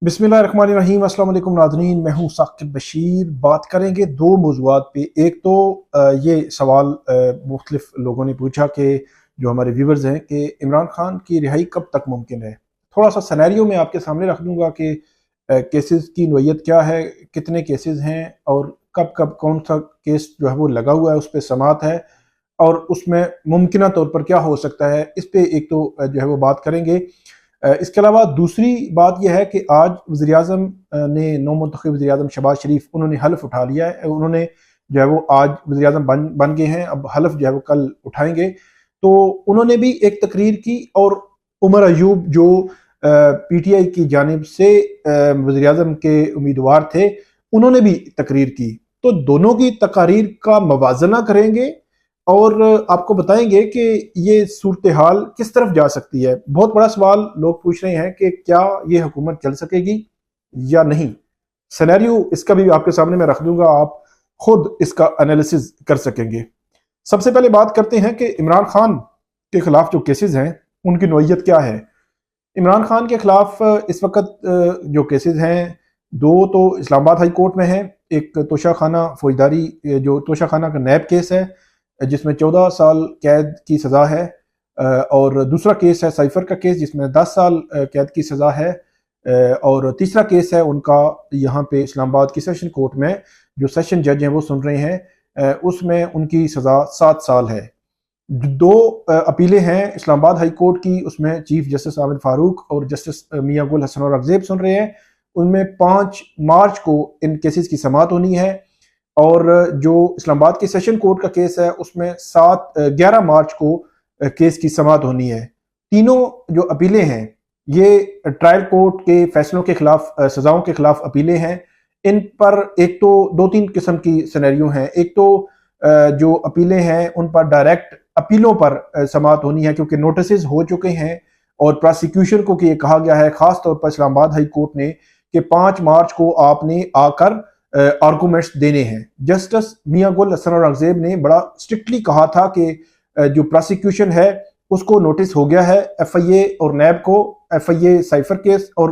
बिस्मिल्लाहिर्रहमानिर्रहीम। अस्सलाम वालेकुम नाज़रीन, मैं हूँ साकिब बशीर। बात करेंगे दो मौज़ूआत पे। एक तो ये सवाल मुख्तलिफ लोगों ने पूछा कि जो हमारे व्यूवर्स हैं कि इमरान खान की रिहाई कब तक मुमकिन है। थोड़ा सा सिनेरियो मैं आपके सामने रख दूंगा कि केसेस की नोयत क्या है, कितने केसेस हैं और कब कब कौन सा केस जो है वो लगा हुआ है, उस पर समात है और उसमें मुमकिन तौर पर क्या हो सकता है। इस पे एक तो जो है वो बात करेंगे। इसके अलावा दूसरी बात यह है कि आज वज़ीर-ए-आज़म ने नौमुंतखब वज़ीर-ए-आज़म शहबाज शरीफ उन्होंने हल्फ उठा लिया है। उन्होंने जो है वो आज वज़ीर-ए-आज़म बन गए हैं, अब हल्फ जो है वो कल उठाएंगे। तो उन्होंने भी एक तकरीर की और उमर अयूब जो पीटीआई की जानिब से वज़ीर-ए-आज़म के उम्मीदवार थे, उन्होंने भी तकरीर की। तो दोनों की तकारीर का मवाजना करेंगे और आपको बताएंगे कि ये सूरत हाल किस तरफ जा सकती है। बहुत बड़ा सवाल लोग पूछ रहे हैं कि क्या ये हुकूमत चल सकेगी या नहीं। सिनेरियो इसका भी आपके सामने मैं रख दूंगा, आप खुद इसका एनालिसिस कर सकेंगे। सबसे पहले बात करते हैं कि इमरान खान के खिलाफ जो केसेस हैं उनकी नोयत क्या है। इमरान खान के खिलाफ इस वक्त जो केसेस हैं, दो तो इस्लामाबाद हाई कोर्ट में है। एक तोशाखाना फौजदारी, जो तोशाखाना का नैब केस है जिसमें 14 साल कैद की सज़ा है, और दूसरा केस है साइफर का केस जिसमें 10 साल कैद की सज़ा है, और तीसरा केस है उनका यहाँ पे इस्लामाबाद की सेशन कोर्ट में जो सेशन जज हैं वो सुन रहे हैं, उसमें उनकी सज़ा 7 साल है। दो अपीलें हैं इस्लामाबाद हाई कोर्ट की, उसमें चीफ जस्टिस आमिर फारूक और जस्टिस मियां गुल हसन और अगजेब सुन रहे हैं। उनमें 5 मार्च को इन केसेस की समाअत होनी है और जो इस्लामाबाद के सेशन कोर्ट का केस है उसमें 11 मार्च को केस की समाअत होनी है। तीनों जो अपीलें हैं ये ट्रायल कोर्ट के फैसलों के खिलाफ, सजाओं के खिलाफ अपीलें हैं। इन पर एक तो दो तीन किस्म की सिनेरियो हैं। एक तो जो अपीलें हैं उन पर डायरेक्ट अपीलों पर समाअत होनी है क्योंकि नोटिस हो चुके हैं और प्रोसिक्यूशन को कि ये कहा गया है खास तौर पर इस्लामाबाद हाई कोर्ट ने कि 5 मार्च को आपने आकर आर्गूमेंट्स देने हैं। जस्टिस मियां गुल हसन और अगजेब ने बड़ा स्ट्रिक्टली कहा था कि जो प्रोसिक्यूशन है उसको नोटिस हो गया है, एफआईए और नैब को, एफआईए साइफर केस और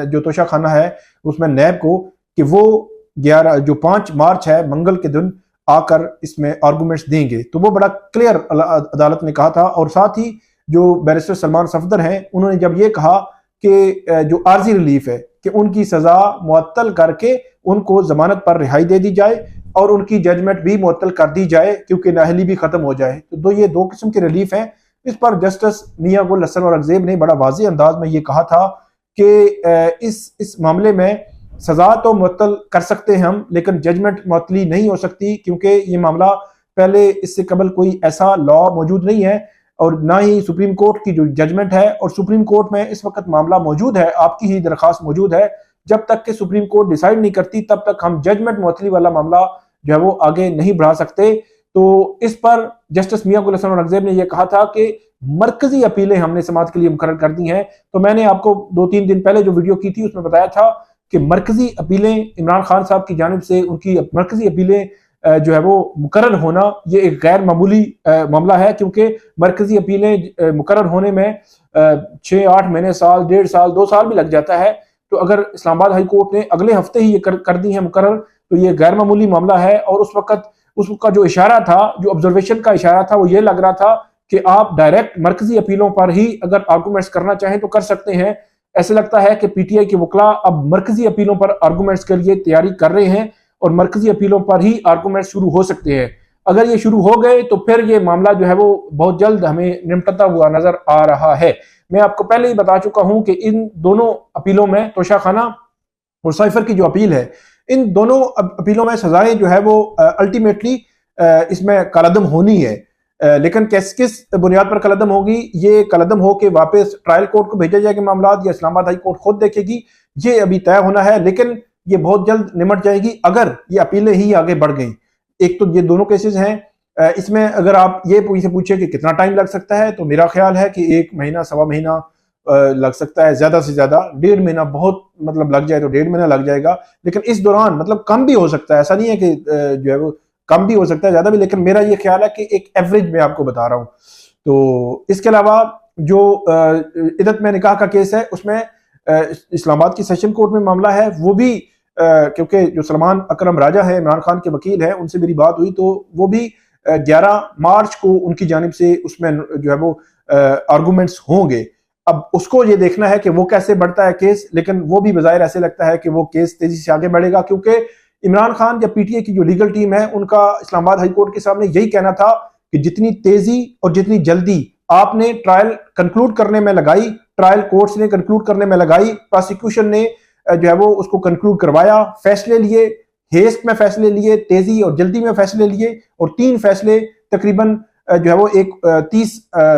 जो तोशाखाना है उसमें नैब को, कि वो 5 मार्च है मंगल के दिन आकर इसमें आर्गूमेंट्स देंगे। तो वो बड़ा क्लियर अदालत ने कहा था। और साथ ही जो बैरिस्टर सलमान सफदर हैं उन्होंने जब ये कहा कि जो आर्जी रिलीफ है कि उनकी सजा मुअत्तल करके उनको जमानत पर रिहाई दे दी जाए और उनकी जजमेंट भी मुअत्तल कर दी जाए क्योंकि नाअहली भी खत्म हो जाए। तो ये दो किस्म की रिलीफ हैं। इस पर जस्टिस मियां गुल हसन और अगजेब ने बड़ा वाज़ेह अंदाज में ये कहा था कि इस मामले में सजा तो मुअत्तल कर सकते हैं हम, लेकिन जजमेंट मुअत्तली नहीं हो सकती क्योंकि ये मामला पहले इससे कबल कोई ऐसा लॉ मौजूद नहीं है और ना ही सुप्रीम कोर्ट की जो जजमेंट है, और सुप्रीम कोर्ट में इस वक्त मामला मौजूद है, आपकी ही दरखास्त मौजूद है। जब तक कि सुप्रीम कोर्ट डिसाइड नहीं करती तब तक हम जजमेंट मुअत्तली वाला मामला जो है वो आगे नहीं बढ़ा सकते। तो इस पर जस्टिस मियां गुल हसन और अगजेब ने यह कहा था कि मरकजी अपीलें हमने समाअत के लिए मुकर्रर कर दी हैं। तो मैंने आपको 2-3 दिन पहले जो वीडियो की थी उसमें बताया था कि मरकजी अपीलें इमरान खान साहब की जानिब से, उनकी मरकजी अपीलें जो है वो मुकर्रर होना ये एक गैर मामूली मामला है क्योंकि मरकजी अपीलें मुकर्रर होने में 6-8 महीने, साल, 1.5 साल, 2 साल भी लग जाता है। तो अगर इस्लामाबाद हाई कोर्ट ने अगले हफ्ते ही ये कर दी है मुकर्रर तो ये गैर मामूली मामला है। और उस वक्त उसका जो इशारा था, जो ऑब्जर्वेशन का इशारा था, वो ये लग रहा था कि आप डायरेक्ट मरकजी अपीलों पर ही अगर आर्गूमेंट्स करना चाहें तो कर सकते हैं। ऐसे लगता है कि पीटीआई के वकला अब मरकजी अपीलों पर आर्गूमेंट्स के लिए तैयारी कर रहे हैं और मरकजी अपीलों पर ही आर्गूमेंट शुरू हो सकते हैं। अगर ये शुरू हो गए तो फिर ये मामला जो है वो बहुत जल्द हमें निपटता हुआ नजर आ रहा है। मैं आपको पहले ही बता चुका हूं कि इन दोनों अपीलों में, तोशाखाना और साइफर की जो अपील है, इन दोनों अपीलों में सजाएं जो है वो अल्टीमेटली इसमें कलअदम होनी है। लेकिन किस बुनियाद पर कलअदम होगी, ये कलअदम हो के वापस ट्रायल कोर्ट को भेजा जाएगा मामला या इस्लामाबाद हाई कोर्ट खुद देखेगी, ये अभी तय होना है। लेकिन ये बहुत जल्द निमट जाएगी अगर ये अपीलें ही आगे बढ़ गई। एक तो ये दोनों केसेस हैं, इसमें अगर आप ये पूछे कि कितना टाइम लग सकता है तो मेरा ख्याल है कि 1 महीना, सवा महीना लग सकता है, ज्यादा से ज्यादा 1.5 महीना, बहुत मतलब लग जाए तो 1.5 महीना लग जाएगा। लेकिन इस दौरान मतलब कम भी हो सकता है, ऐसा नहीं है कि जो है वो कम भी हो सकता है, ज्यादा भी, लेकिन मेरा ये ख्याल है कि एक एवरेज में आपको बता रहा हूं। तो इसके अलावा जो इद्दत में निकाह का केस है उसमें इस्लामाबाद की सेशन कोर्ट में मामला है, वो भी क्योंकि जो सलमान अकरम राजा है, इमरान खान के वकील है, उनसे मेरी बात हुई तो वो भी 11 मार्च को उनकी जानिब से उसमें जो है वो आर्गूमेंट्स होंगे। अब उसको ये देखना है कि वो कैसे बढ़ता है केस, लेकिन वो भी बज़ाहिर ऐसे लगता है कि वो केस तेजी से आगे बढ़ेगा, क्योंकि इमरान खान या पीटीए की जो लीगल टीम है उनका इस्लामाबाद हाई कोर्ट के सामने यही कहना था कि जितनी तेजी और जितनी जल्दी आपने ट्रायल कंक्लूड करने में लगाई, ट्रायल कोर्ट्स ने कंक्लूड करने में लगाई, प्रोसिक्यूशन ने जो है वो उसको कंक्लूड करवाया, फैसले लिए, हेस्ट में फैसले लिए, तेजी और जल्दी में फैसले लिए, और 3 फैसले तकरीबन जो है वो एक 30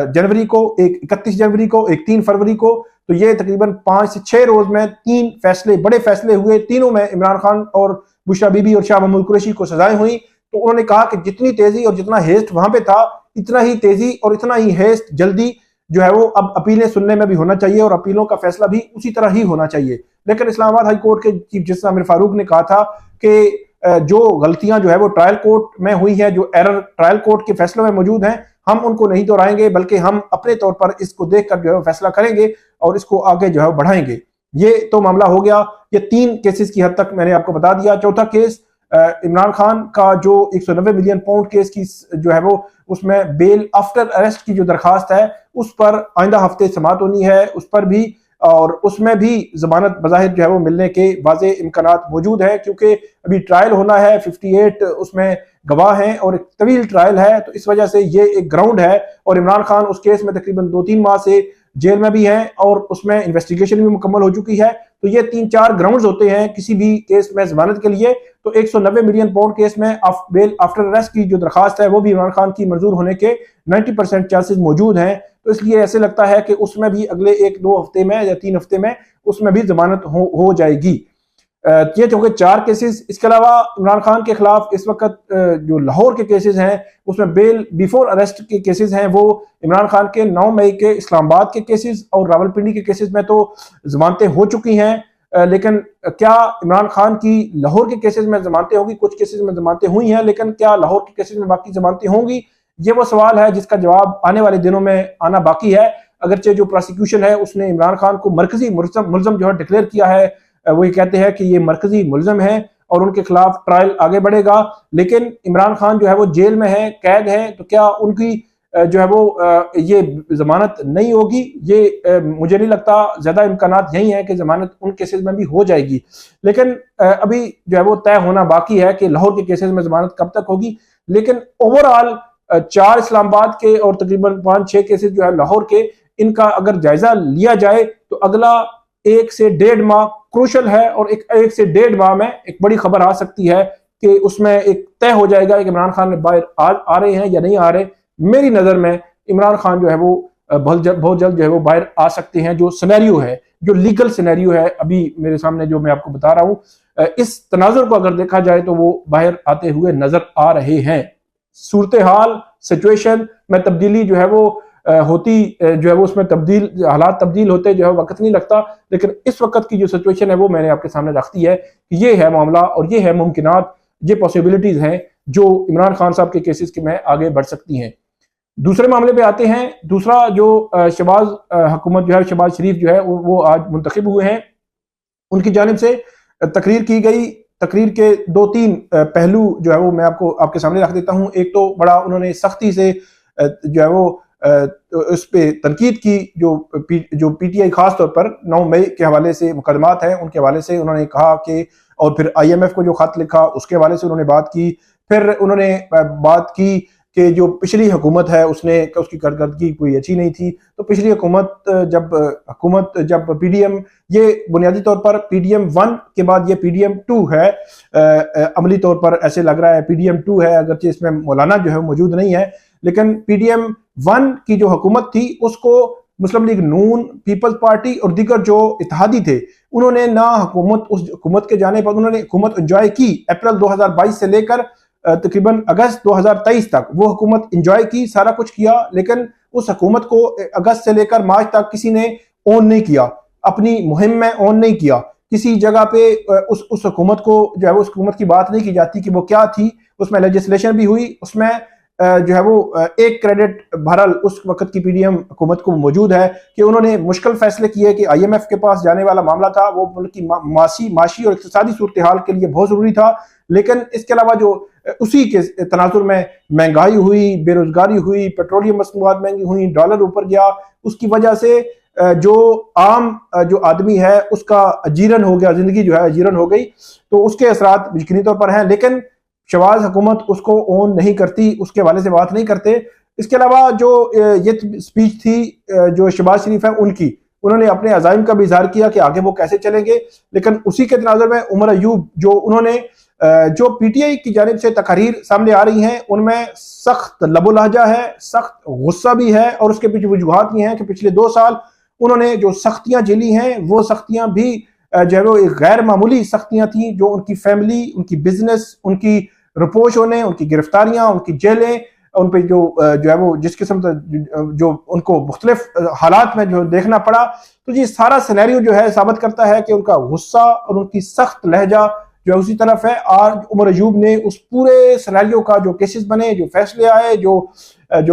जनवरी को, एक 31 जनवरी को, एक 3 फरवरी को, तो ये तकरीबन 5 से 6 रोज में 3 फैसले, बड़े फैसले हुए। तीनों में इमरान खान और बुशरा बीबी और शाह महमूद कुरैशी को सजाएं हुई। तो उन्होंने कहा कि जितनी तेजी और जितना हेस्ट वहां पे था, इतना ही तेजी और इतना ही हेस्ट जल्दी जो है वो अब अपीलें सुनने में भी होना चाहिए और अपीलों का फैसला भी उसी तरह ही होना चाहिए। लेकिन इस्लामाबाद हाई कोर्ट के चीफ जस्टिस आमिर फारूक ने कहा था कि जो गलतियां जो है वो ट्रायल कोर्ट में हुई है, जो एरर ट्रायल कोर्ट के फैसलों में मौजूद हैं, हम उनको नहीं दोहराएंगे, बल्कि हम अपने तौर पर इसको देखकर जो है फैसला करेंगे और इसको आगे जो है बढ़ाएंगे। ये तो मामला हो गया। ये 3 केसेस की हद तक मैंने आपको बता दिया। चौथा केस इमरान खान का जो 190 मिलियन पाउंड केस की जो है वो, उसमें बेल आफ्टर अरेस्ट की जो दरखास्त है उस पर आइंदा हफ्ते समाअत होनी है, उस पर भी, और उसमें भी जमानत बज़ाहिर जो है वो मिलने के वाज़े इम्कानात मौजूद है, क्योंकि अभी ट्रायल होना है, 58 उसमें गवाह हैं और एक तवील ट्रायल है, तो इस वजह से ये एक ग्राउंड है। और इमरान खान उस केस में तकरीबन 2-3 माह से जेल में भी हैं और उसमें इन्वेस्टिगेशन भी मुकम्मल हो चुकी है। तो ये 3-4 ग्राउंड्स होते हैं किसी भी केस में जमानत के लिए। तो 190 मिलियन पाउंड केस में बेल आफ्टर अरेस्ट की जो दरखास्त है वो भी इमरान खान की मंजूर होने के 90% चांसेस मौजूद हैं। तो इसलिए ऐसे लगता है कि उसमें भी अगले 1-2 हफ्ते में या 3 हफ्ते में उसमें भी जमानत हो जाएगी। ये तो 4 केसेस। इसके अलावा इमरान खान के खिलाफ इस वक्त जो लाहौर के केसेस हैं उसमें बेल बिफोर अरेस्ट के केसेस हैं, वो इमरान खान के 9 मई के इस्लामाबाद के केसेस और रावलपिंडी के केसेस में तो जमानतें हो चुकी हैं। लेकिन क्या इमरान खान की लाहौर के केसेस में जमानतें होंगी? कुछ केसेस में जमानतें हुई हैं, लेकिन क्या लाहौर के केसेस में बाकी जमानतें होंगी? ये वो सवाल है जिसका जवाब आने वाले दिनों में आना बाकी है। अगरचे जो प्रोसिक्यूशन है उसने इमरान खान को मरकजी मुलजम जो है डिक्लेयर किया है, वो ये कहते हैं कि ये मरकजी मुलजम है और उनके खिलाफ ट्रायल आगे बढ़ेगा, लेकिन इमरान खान जो है वो जेल में है, कैद है, तो क्या उनकी जो है वो ये जमानत नहीं होगी? ये मुझे नहीं लगता। ज्यादा इम्कानात यही है कि जमानत उन केसेस में भी हो जाएगी, लेकिन अभी जो है वो तय होना बाकी है कि लाहौर के केसेस में जमानत कब तक होगी। लेकिन ओवरऑल 4 इस्लामाबाद के और तकरीबन 5-6 केसेस जो है लाहौर के, इनका अगर जायजा लिया जाए तो अगला 1 से 1.5 माह क्रूशल है, और 1 से 1.5 माह में एक बड़ी खबर आ सकती है कि उसमें एक तय हो जाएगा कि इमरान खान बाहर आ रहे हैं या नहीं आ रहे। मेरी नजर में इमरान खान जो है वो बहुत जल्द जो है वो बाहर आ सकते हैं। जो सिनेरियो है, जो लीगल सिनेरियो है अभी मेरे सामने जो मैं आपको बता रहा हूं, इस तनाजुर को अगर देखा जाए तो वो बाहर आते हुए नजर आ रहे हैं। सूरत हाल, सिचुएशन में तब्दीली जो है वो होती जो है वो उसमें हालात तब्दील होते जो है वक्त नहीं लगता, लेकिन इस वक्त की जो सिचुएशन है वो मैंने आपके सामने रख दी है कि ये है मामला और ये है मुमकिनात, ये पॉसिबिलिटीज हैं जो इमरान खान साहब के केसेस के में आगे बढ़ सकती हैं। दूसरे मामले पे आते हैं। दूसरा जो शहबाज हुकूमत जो है, शहबाज शरीफ जो है वो आज मुंतखब हुए हैं। उनकी जानिब से तकरीर की गई। तकरीर के 2-3 पहलू जो है वो मैं आपको आपके सामने रख देता हूं। एक तो बड़ा उन्होंने सख्ती से जो है वो उस पर तनकीद की, जो पीटीआई खास तौर पर 9 मई के हवाले से मुकदमात हैं उनके हवाले से उन्होंने कहा कि, और फिर IMF को जो खत लिखा उसके हवाले से उन्होंने बात की। फिर उन्होंने बात की कि जो पिछली हुकूमत है उसकी कारकर्दगी कोई अच्छी नहीं थी, तो पिछली हुकूमत जब PDM, ये बुनियादी तौर पर PDM 1 के बाद ये PDM 2 है, अमली तौर पर ऐसे लग रहा है PDM 2 है, अगरचे इसमें मौलाना जो है मौजूद नहीं है, लेकिन PDM 1 की जो हुकूमत थी उसको मुस्लिम लीग नून, पीपल्स पार्टी और दीगर जो इत्तेहादी थे उन्होंने ना उस हुकूमत के जाने पर उन्होंने हुकूमत एंजॉय की। अप्रैल 2022 से लेकर तकरीबन अगस्त 2023 तक वो हुकूमत एंजॉय की, सारा कुछ किया, लेकिन उस हुकूमत को अगस्त से लेकर मार्च तक किसी ने ओन नहीं किया, अपनी मुहिम में ओन नहीं किया। किसी जगह पे उस हुकूमत को जो है उस हुकूमत की बात नहीं की जाती कि वो क्या थी। उसमें लेजिस्लेशन भी हुई, उसमें जो है वो एक क्रेडिट बहरहाल उस वक्त की पीडीएम हुकूमत को मौजूद है कि उन्होंने मुश्किल फैसले किए कि IMF के पास जाने वाला मामला था वो मुल्क की माशी और इक़्तिसादी सूरत हाल के लिए बहुत जरूरी था। लेकिन इसके अलावा जो उसी के तनाजुर में महंगाई हुई, बेरोजगारी हुई, पेट्रोलियम मसनूआत महंगी हुई, डॉलर ऊपर गया, उसकी वजह से जो आम जो आदमी है उसका अजीरन हो गया, जिंदगी जो है अजीरन हो गई। तो उसके असरात यकीनी तौर पर हैं, लेकिन शहबाज हुकूमत उसको ओन नहीं करती, उसके हवाले से बात नहीं करते। इसके अलावा जो ये स्पीच थी जो शहबाज शरीफ है उनकी, उन्होंने अपने अज़ाइम का भी इजहार किया कि आगे वो कैसे चलेंगे। लेकिन उसी के तनाजुर में उमर अयूब जो उन्होंने जो PTI की जानिब से तकरीर सामने आ रही हैं उनमें सख्त लबो लहजा है, सख्त गुस्सा भी है और उसके पीछे वजूहात भी हैं कि पिछले 2 साल उन्होंने जो सख्तियां झेली हैं वो सख्तियां भी जो है वो एक गैर मामूली सख्तियां थी, जो उनकी फैमिली, उनकी बिजनेस, उनकी रिपोर्ट होने, उनकी गिरफ्तारियां, उनकी जेलें, उन पर जो है वो जिस किस्म जो उनको मुख्तलिफ हालात में जो देखना पड़ा। तो ये सारा सिनेरियो जो है साबित करता है कि उनका गुस्सा और उनकी सख्त लहजा जो है उसी तरफ है। आज उमर अयूब ने उस पूरे सिनेरियो का जो केसेस बने, जो फैसले आए, जो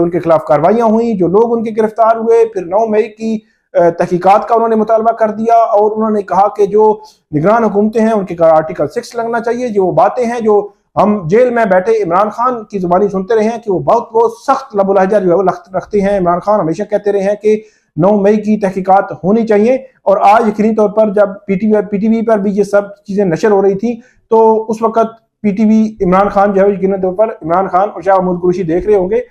उनके खिलाफ कार्रवाइयां हुई, जो लोग उनके गिरफ्तार हुए, फिर 9 मई की तहकीकात का उन्होंने मुतालबा कर दिया और उन्होंने कहा कि जो निगरान हुकूमतें हैं उनके आर्टिकल 6 लगना चाहिए। जो बातें हैं जो हम जेल में बैठे इमरान खान की जुबानी सुनते रहे हैं कि वो बहुत सख्त लबो लहजा जो है वो रखते हैं। इमरान खान हमेशा कहते रहे हैं कि 9 मई की तहकीकात होनी चाहिए। और आज यकीनी तौर पर जब PTV पर भी ये सब चीजें नशर हो रही थी तो उस वक्त PTV इमरान खान जो है यकीनी तौर पर इमरान खान और शाह महमूद कुरैशी देख रहे होंगे,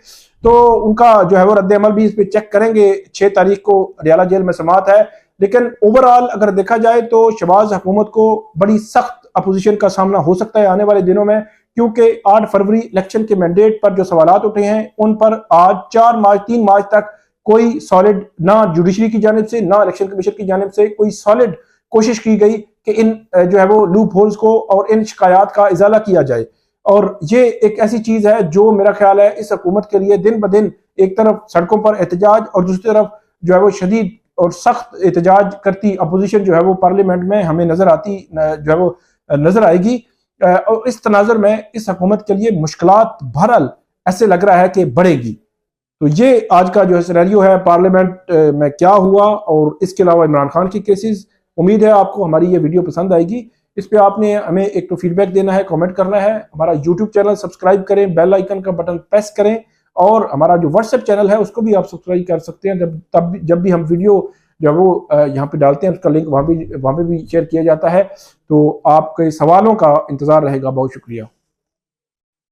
तो उनका जो है वो रद्द अमल भी इस पर चेक करेंगे। 6 तारीख को रियाला जेल में समाअत है। लेकिन ओवरऑल अगर देखा जाए तो शहबाज हुकूमत को बड़ी सख्त अपोजिशन का सामना हो सकता है आने वाले दिनों में, क्योंकि 8 फरवरी इलेक्शन के मैंडेट पर जो सवालात उठे हैं उन पर आज 3 मार्च तक कोई सॉलिड, ना जुडिशरी की जानिब से ना इलेक्शन कमीशन की जानिब से कोई सॉलिड कोशिश की गई कि इन जो है वो लूप होल्स को और इन शिकायत का इजाला किया जाए। और ये एक ऐसी चीज है जो मेरा ख्याल है इस हुकूमत के लिए दिन ब दिन एक तरफ सड़कों पर एहतजाज और दूसरी तरफ जो है वो शदीद और सख्त एहतजाज करती अपोजिशन जो है वो पार्लियामेंट में हमें नजर आएगी। और इस तनाजुर में इस हुकूमत के लिए मुश्किलात बहरहाल ऐसे लग रहा है कि बढ़ेगी। तो ये आज का जो सिनेरियो है पार्लियामेंट में क्या हुआ और इसके अलावा इमरान खान की केसेस। उम्मीद है आपको हमारी ये वीडियो पसंद आएगी। इस पे आपने हमें एक तो फीडबैक देना है, कमेंट करना है, हमारा YouTube चैनल सब्सक्राइब करें, बेल आइकन का बटन प्रेस करें और हमारा जो WhatsApp चैनल है उसको भी आप सब्सक्राइब कर सकते हैं। जब भी हम वीडियो जो वो यहाँ पे डालते हैं उसका लिंक वहाँ पे भी शेयर किया जाता है। तो आपके सवालों का इंतजार रहेगा। बहुत शुक्रिया।